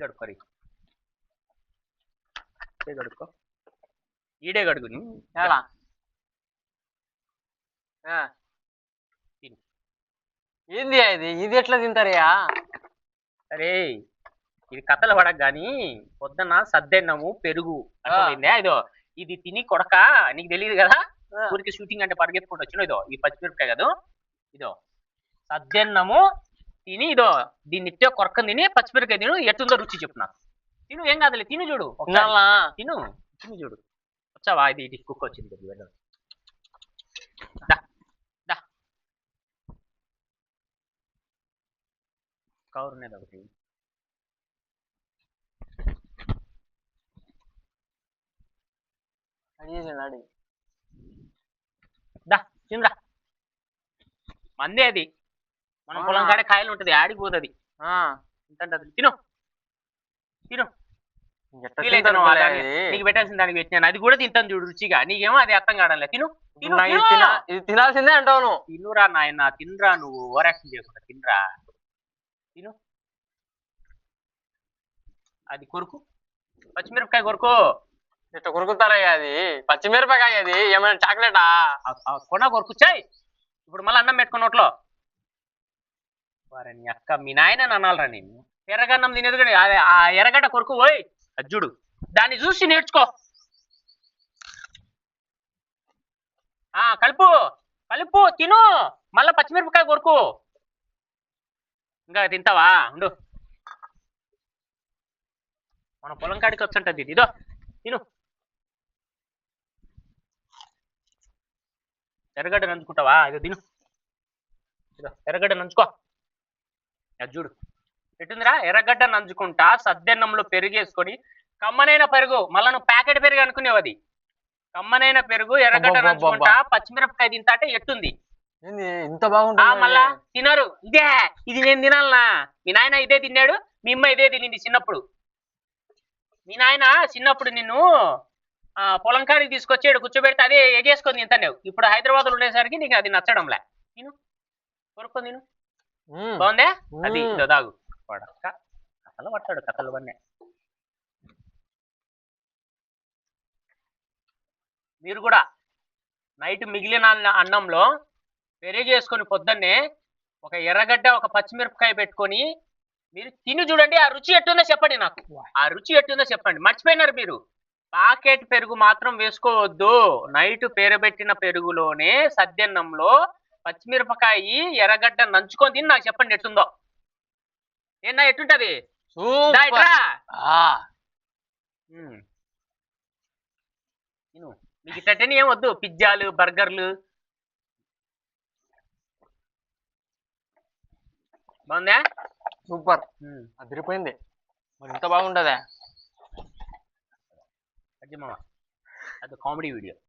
గడుక్కోరి గడుక్కో ఈడే గడుగుని ఎలా ఏంది ఇది ఇది ఎట్లా తింటారయ్యా? అరే ఇది కథలు పడక గాని పొద్దున్న సద్దెన్నము పెరుగు అర్థమైందా? ఇదో ఇది తిని కొడక నీకు తెలియదు కదా, ఊరికి షూటింగ్ అంటే పరిగెత్తుకుంటూ వచ్చిన ఇదో ఈ పచ్చిమిరపకాయ కదా, ఇదో సద్దెన్నము తిని ఇదో దీన్ని ఇట్టే కొరకని తిని పచ్చిమిరపకాయ తిను, ఎట్టుందో రుచి చెప్పు నాకు. తిను, ఏం కాదులే, తిను చూడు తిను తిను చూడు. వచ్చావా? ఇది ఇది కుక్క వచ్చింది కొద్దిగా వెళ్ళు. కవర్ ఉన్నది ఒకటి. దా తినరా, మందే అది, మనం పొలం కాడే కాయలు ఉంటది, ఆడికి పోతుంది. తిను తిను, నీకు పెట్టాల్సిన దానికి పెట్టినాను, అది కూడా తింటాను చూడు రుచిగా. నీకేమో అది అర్థం కావడం. తిను ఇది తినాల్సిందే అంటావు నువ్వు. తినురా నాయన, తినరా, నువ్వు ఓవర్ యాక్షన్ చేయకుండా తినరా. తిను, అది కొరుకు, పచ్చిమిరపకాయ కొరుకు. ఇట్లా కొరుకుతారయ్యా? అది పచ్చిమిరపకాయ, అది ఏమైనా చాక్లెటా? కొన కొరుకుచ్చాయి. ఇప్పుడు మళ్ళీ అన్నం పెట్టుకున్న నోట్లో. వారని అక్క, మీ నాయన అనాలరా నేను. ఎర్రగన్నం తినేది కూడా ఆ ఎర్రగడ్డ కొరుకు పోయి అజ్జుడు, దాన్ని చూసి నేర్చుకో. కలుపు కలుపు, తిను, మళ్ళా పచ్చిమిరపకాయ కొరుకు. ఇంకా తింటావా? ఉండు, మన పొలం కాడికి వచ్చుంటది ఇది. ఇదో తిను, ఎర్రగడ్డ నంచుకుంటావా? ఇదో తిను, ఇదో ఎర్రగడ్డ నంచుకో. అది చూడు ఎట్టుందిరా, ఎర్రగడ్డ నంచుకుంటా సద్దెన్నంలో పెరుగేసుకొని, కమ్మనైన పెరుగు, మళ్ళా నువ్వు ప్యాకెట్ పెరుగు అనుకునేవు, అది కమ్మనైన పెరుగు, ఎర్రగడ్డ నంచుకుంటా పచ్చిమిరపకాయ తింటా అంటే ఎట్టుంది? ఇంత బాగుంటుంది. మళ్ళా తినరు, ఇదే ఇది నేను తినాలనా? మీ నాయన ఇదే తిన్నాడు, మీ అమ్మ ఇదే తినింది చిన్నప్పుడు. మీ నాయన చిన్నప్పుడు నిన్ను పొలం కాడికి తీసుకొచ్చాడు, కూర్చోబెడితే అదే ఎగేసుకొని తింటాను. ఇప్పుడు హైదరాబాద్ ఉండేసరికి నీకు అది నచ్చడంలే. తిను, కొరుక్కొని తిను, బాగుందే. అది దాగు పడక్క, కథలు పడతాడు, కథలు పన్నే. మీరు కూడా నైట్ మిగిలిన అన్నంలో పెరిగేసుకొని పొద్దున్నే ఒక ఎర్రగడ్డ ఒక పచ్చిమిరపకాయ పెట్టుకొని మీరు తిని చూడండి, ఆ రుచి ఎట్టుందో చెప్పండి నాకు. ఆ రుచి ఎట్టుందో చెప్పండి. మర్చిపోయినారు మీరు, పాకెట్ పెరుగు మాత్రం వేసుకోవద్దు. నైట్ పేరబెట్టిన పెరుగులోనే సద్దెన్నంలో పచ్చిమిరపకాయ ఎర్రగడ్డ నంచుకొని తిని నాకు చెప్పండి ఎట్టుందో. ఏనా ఎట్టుంటది? మీకు ఇట్టని ఏం వద్దు, పిజ్జాలు బర్గర్లు. బాగుందా? సూపర్, అదిరిపోయింది. మరి ఇంత బాగుంటుందా? అది కామెడీ వీడియో.